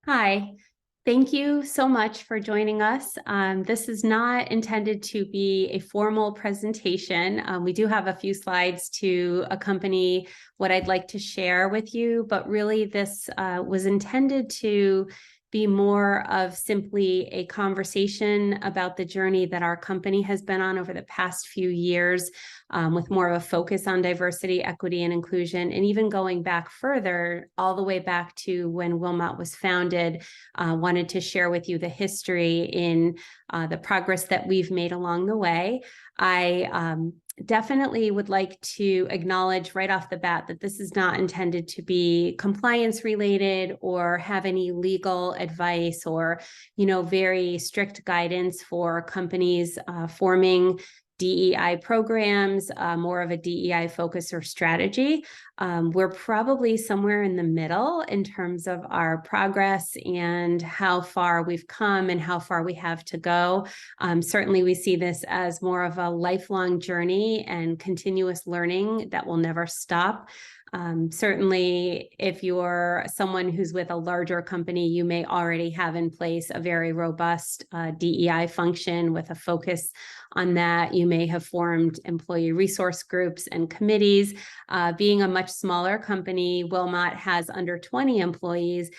Hi, thank you so much for joining us. This is not intended to be a formal presentation. We do have a few slides to accompany what I'd like to share with you, but really this was intended to be more of simply a conversation about the journey that our company has been on over the past few years, with more of a focus on diversity, equity, and inclusion, and even going back further, all the way back to when Willmott was founded. Wanted to share with you the history in the progress that we've made along the way. I definitely would like to acknowledge right off the bat that this is not intended to be compliance related or have any legal advice or, very strict guidance for companies forming DEI programs, more of a DEI focus or strategy. We're probably somewhere in the middle in terms of our progress and how far we've come and how far we have to go. Certainly, we see this as more of a lifelong journey and continuous learning that will never stop. Certainly, if you're someone who's with a larger company, you may already have in place a very robust DEI function with a focus on that. You may have formed employee resource groups and committees. Being a much smaller company, Willmott has under 20 employees.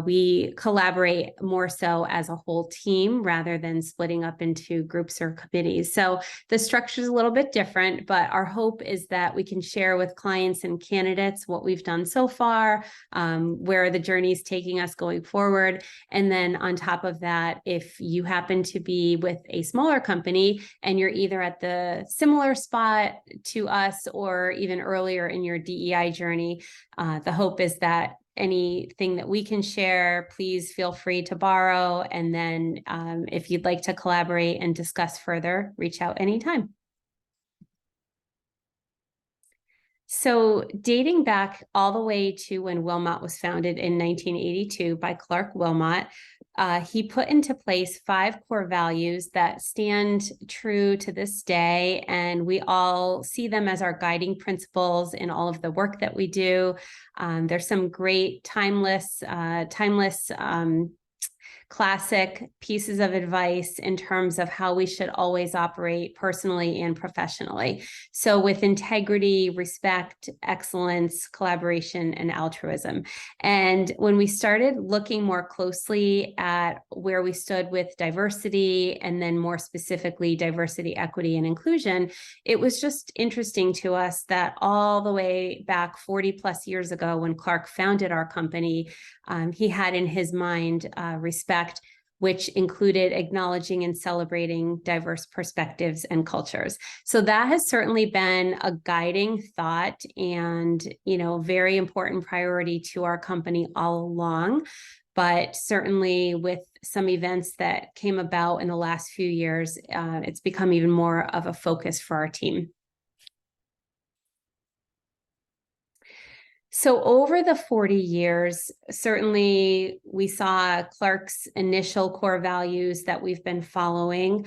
We collaborate more so as a whole team rather than splitting up into groups or committees. So the structure is a little bit different, but our hope is that we can share with clients and candidates what we've done so far, where the journey is taking us going forward. And then on top of that, if you happen to be with a smaller company and you're either at the similar spot to us or even earlier in your DEI journey, the hope is that anything that we can share, please feel free to borrow. And then if you'd like to collaborate and discuss further, reach out anytime. So dating back all the way to when Willmott was founded in 1982 by Clark Willmott, he put into place 5 core values that stand true to this day, and we all see them as our guiding principles in all of the work that we do. There's some great timeless classic pieces of advice in terms of how we should always operate personally and professionally. So with integrity, respect, excellence, collaboration, and altruism. And when we started looking more closely at where we stood with diversity, and then more specifically diversity, equity, and inclusion, it was just interesting to us that all the way back 40 plus years ago, when Clark founded our company, he had in his mind respect, which included acknowledging and celebrating diverse perspectives and cultures. So that has certainly been a guiding thought and, very important priority to our company all along. But certainly with some events that came about in the last few years, it's become even more of a focus for our team. So over the 40 years, certainly we saw Clark's initial core values that we've been following.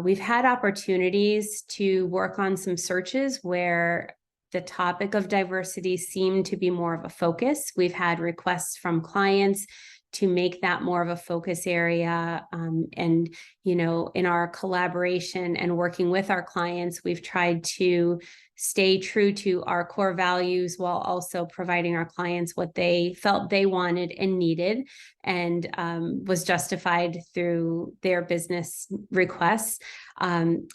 We've had opportunities to work on some searches where the topic of diversity seemed to be more of a focus. We've had requests from clients to make that more of a focus area. And, in our collaboration and working with our clients, we've tried to stay true to our core values while also providing our clients what they felt they wanted and needed, and was justified through their business requests.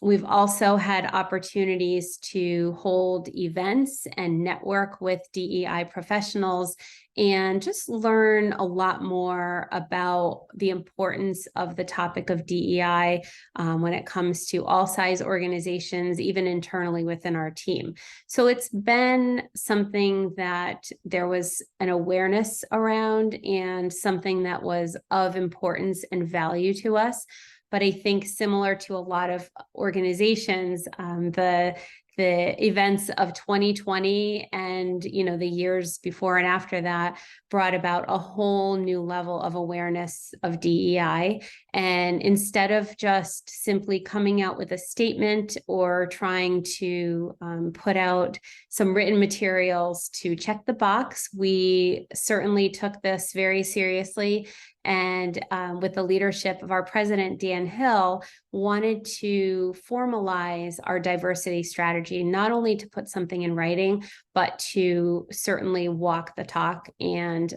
We've also had opportunities to hold events and network with DEI professionals and just learn a lot more about the importance of the topic of DEI when it comes to all size organizations, even internally within our team. So it's been something that there was an awareness around and something that was of importance and value to us. But I think similar to a lot of organizations, the the events of 2020 and, the years before and after that brought about a whole new level of awareness of DEI. And instead of just simply coming out with a statement or trying to put out some written materials to check the box, we certainly took this very seriously. And with the leadership of our president, Dan Hill, wanted to formalize our diversity strategy, not only to put something in writing, but to certainly walk the talk and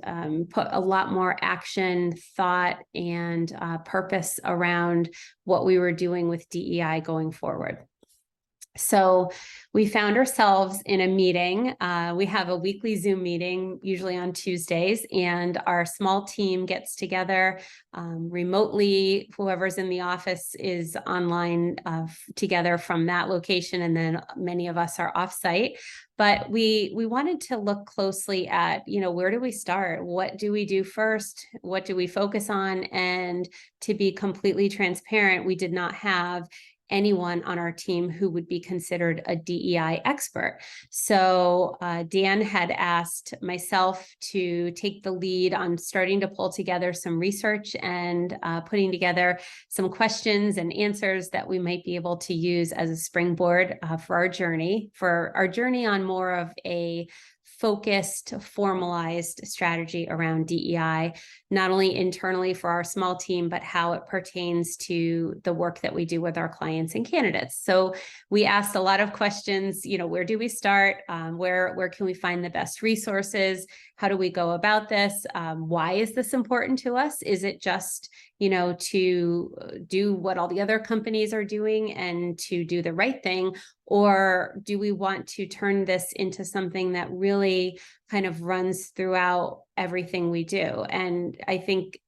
put a lot more action, thought, and purpose around what we were doing with DEI going forward. So we found ourselves in a meeting. We have a weekly Zoom meeting, usually on Tuesdays, and our small team gets together remotely. Whoever's in the office is online together from that location, and then many of us are offsite. But we wanted to look closely at, where do we start? What do we do first? What do we focus on? And to be completely transparent, we did not have anyone on our team who would be considered a DEI expert. So Dan had asked myself to take the lead on starting to pull together some research and putting together some questions and answers that we might be able to use as a springboard for our journey on more of a focused, formalized strategy around DEI, not only internally for our small team, but how it pertains to the work that we do with our clients and candidates. So we asked a lot of questions, where do we start? Where can we find the best resources? How do we go about this? Why is this important to us? Is it just, to do what all the other companies are doing and to do the right thing? Or do we want to turn this into something that really kind of runs throughout everything we do? And I think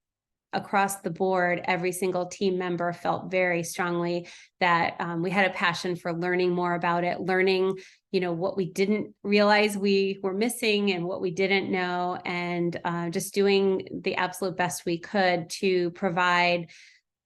across the board, every single team member felt very strongly that we had a passion for learning more about it, learning, what we didn't realize we were missing and what we didn't know, and just doing the absolute best we could to provide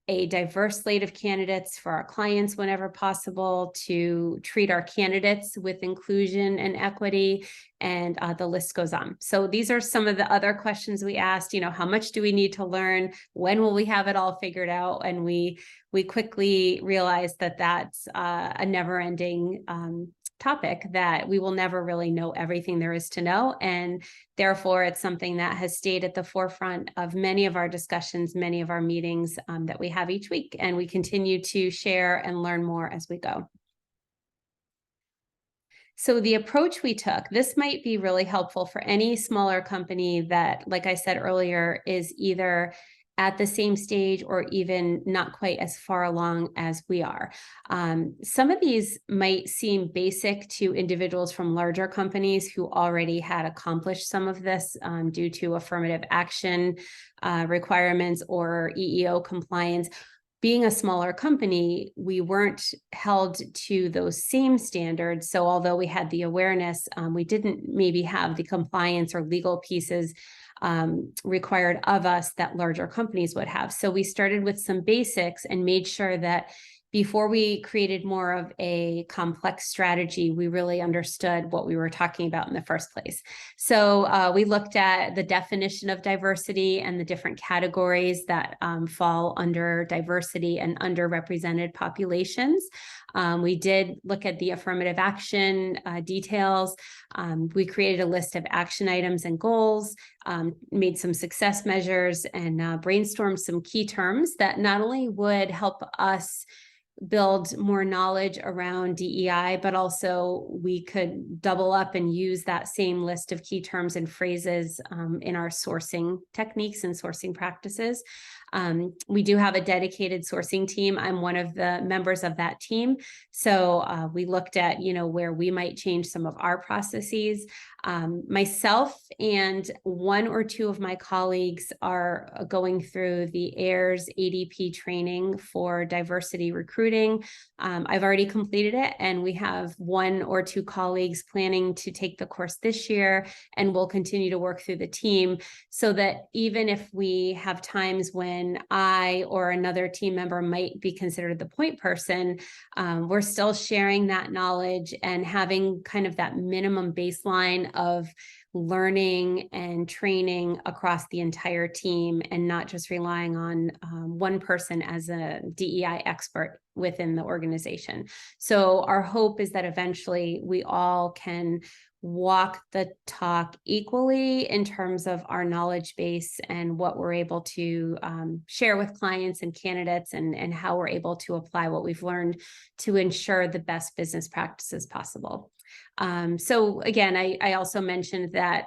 a diverse slate of candidates for our clients whenever possible, to treat our candidates with inclusion and equity, and the list goes on. So these are some of the other questions we asked. How much do we need to learn? When will we have it all figured out? And we quickly realized that that's a never-ending topic, that we will never really know everything there is to know. And therefore, it's something that has stayed at the forefront of many of our discussions, many of our meetings that we have each week. And we continue to share and learn more as we go. So the approach we took, this might be really helpful for any smaller company that, like I said earlier, is either at the same stage or even not quite as far along as we are. Some of these might seem basic to individuals from larger companies who already had accomplished some of this due to affirmative action requirements or EEO compliance. Being a smaller company, we weren't held to those same standards. So although we had the awareness, we didn't maybe have the compliance or legal pieces required of us that larger companies would have. So we started with some basics and made sure that before we created more of a complex strategy, we really understood what we were talking about in the first place. So we looked at the definition of diversity and the different categories that fall under diversity and underrepresented populations. We did look at the affirmative action details. We created a list of action items and goals, made some success measures, and brainstormed some key terms that not only would help us build more knowledge around DEI, but also we could double up and use that same list of key terms and phrases in our sourcing techniques and sourcing practices. We do have a dedicated sourcing team. I'm one of the members of that team. So we looked at, where we might change some of our processes. Myself and one or two of my colleagues are going through the AIRS ADP training for diversity recruiting. recruiting. I've already completed it, and we have 1 or 2 colleagues planning to take the course this year, and we'll continue to work through the team so that even if we have times when I or another team member might be considered the point person, we're still sharing that knowledge and having kind of that minimum baseline of learning and training across the entire team, and not just relying on one person as a DEI expert within the organization. So our hope is that eventually we all can walk the talk equally in terms of our knowledge base and what we're able to share with clients and candidates, and how we're able to apply what we've learned to ensure the best business practices possible. So again, I also mentioned that,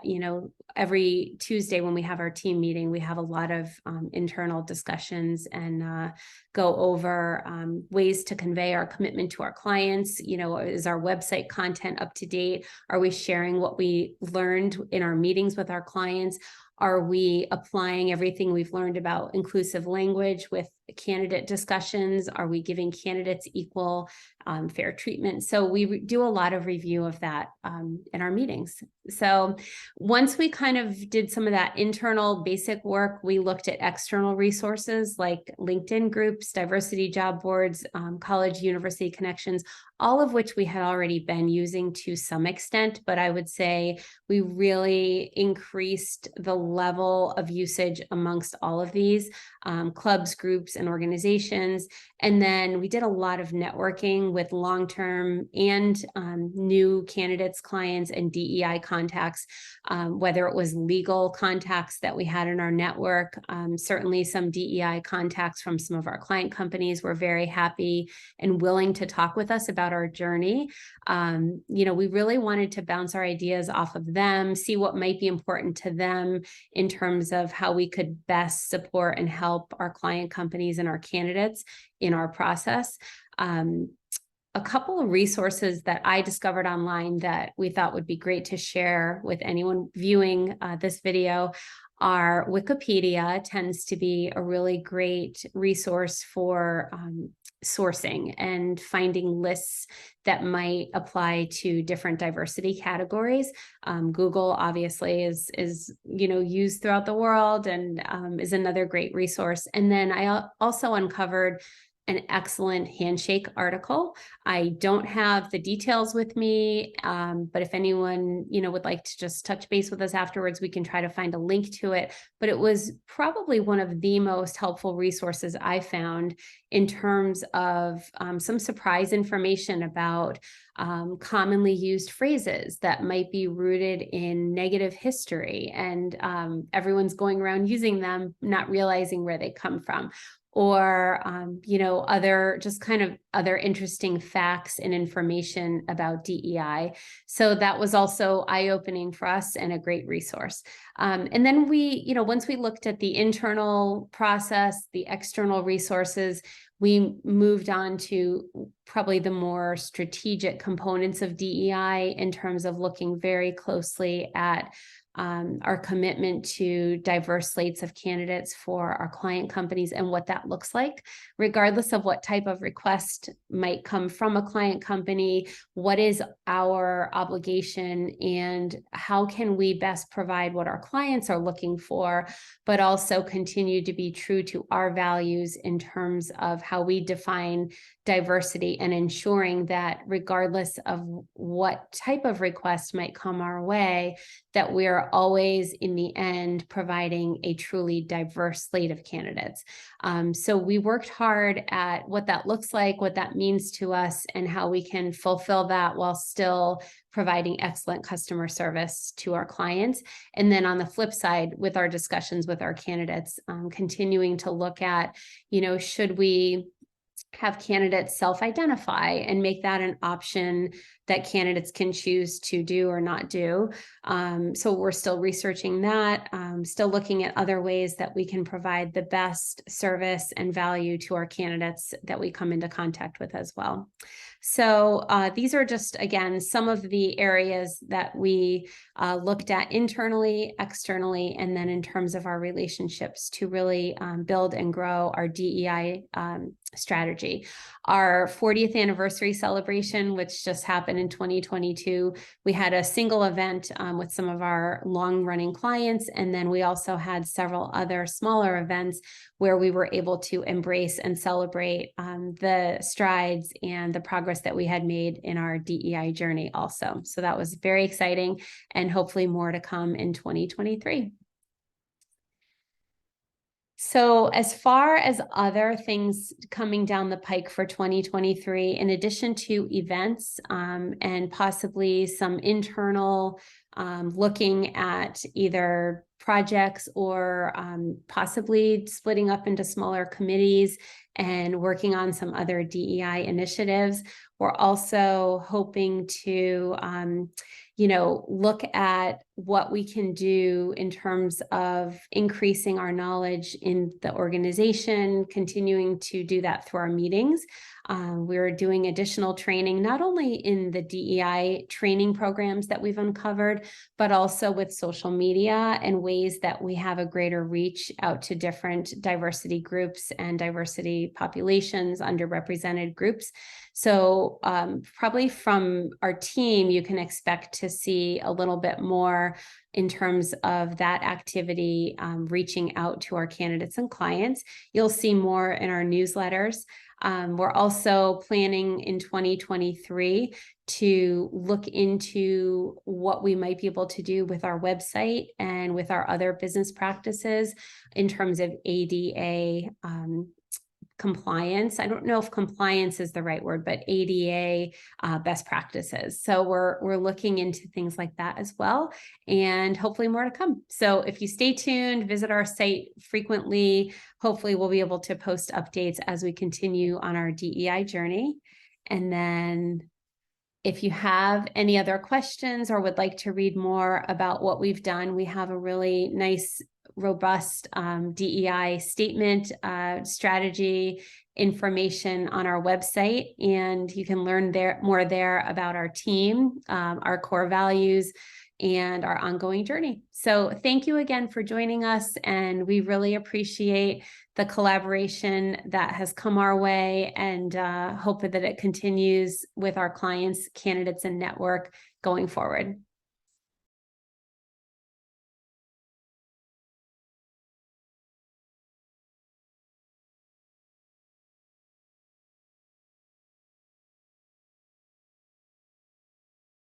every Tuesday when we have our team meeting, we have a lot of internal discussions and go over ways to convey our commitment to our clients. Is our website content up to date? Are we sharing what we learned in our meetings with our clients? Are we applying everything we've learned about inclusive language with candidate discussions? Are we giving candidates equal fair treatment? So we do a lot of review of that in our meetings. So once we kind of did some of that internal basic work, we looked at external resources like LinkedIn groups, diversity job boards, college university connections, all of which we had already been using to some extent, but I would say we really increased the level of usage amongst all of these clubs, groups, and organizations. And then we did a lot of networking with long-term and new candidates, clients, and DEI contacts, whether it was legal contacts that we had in our network. Certainly some DEI contacts from some of our client companies were very happy and willing to talk with us about our journey. We really wanted to bounce our ideas off of them, see what might be important to them in terms of how we could best support and help our client companies and our candidates in our process. A couple of resources that I discovered online that we thought would be great to share with anyone viewing this video are Wikipedia tends to be a really great resource for sourcing and finding lists that might apply to different diversity categories. Google obviously is used throughout the world and is another great resource. And then I also uncovered an excellent handshake article. I don't have the details with me, but if anyone, would like to just touch base with us afterwards, we can try to find a link to it. But it was probably one of the most helpful resources I found in terms of some surprise information about commonly used phrases that might be rooted in negative history, and everyone's going around using them, not realizing where they come from. Or, other interesting facts and information about DEI. So that was also eye-opening for us and a great resource. And then once we looked at the internal process, the external resources, we moved on to probably the more strategic components of DEI in terms of looking very closely at our commitment to diverse slates of candidates for our client companies and what that looks like, regardless of what type of request might come from a client company. What is our obligation, and how can we best provide what our clients are looking for, but also continue to be true to our values in terms of how we define diversity, and ensuring that regardless of what type of request might come our way, that we are always in the end providing a truly diverse slate of candidates. So we worked hard at what that looks like, what that means to us, and how we can fulfill that while still providing excellent customer service to our clients. And then on the flip side, with our discussions with our candidates, continuing to look at, should we have candidates self-identify and make that an option that candidates can choose to do or not do. So we're still researching that, still looking at other ways that we can provide the best service and value to our candidates that we come into contact with as well. So these are just, again, some of the areas that we looked at internally, externally, and then in terms of our relationships to really build and grow our DEI strategy. Our 40th anniversary celebration, which just happened in 2022, we had a single event with some of our long-running clients, and then we also had several other smaller events where we were able to embrace and celebrate the strides and the progress that we had made in our DEI journey also. So that was very exciting, and hopefully more to come in 2023. So as far as other things coming down the pike for 2023, in addition to events and possibly some internal looking at either projects or possibly splitting up into smaller committees and working on some other DEI initiatives, we're also hoping to look at what we can do in terms of increasing our knowledge in the organization, continuing to do that through our meetings. We're doing additional training, not only in the DEI training programs that we've uncovered, but also with social media and ways that we have a greater reach out to different diversity groups and diversity populations, underrepresented groups. So probably from our team, you can expect to see a little bit more in terms of that activity, reaching out to our candidates and clients. You'll see more in our newsletters. We're also planning in 2023 to look into what we might be able to do with our website and with our other business practices in terms of ADA compliance. I don't know if compliance is the right word, but ADA best practices. So we're looking into things like that as well, and hopefully more to come. So if you stay tuned, visit our site frequently, hopefully we'll be able to post updates as we continue on our DEI journey. And then if you have any other questions or would like to read more about what we've done, we have a really nice, robust DEI statement, strategy information on our website, and you can learn more there about our team, our core values, and our ongoing journey. So thank you again for joining us, and we really appreciate the collaboration that has come our way, and hope that it continues with our clients, candidates, and network going forward.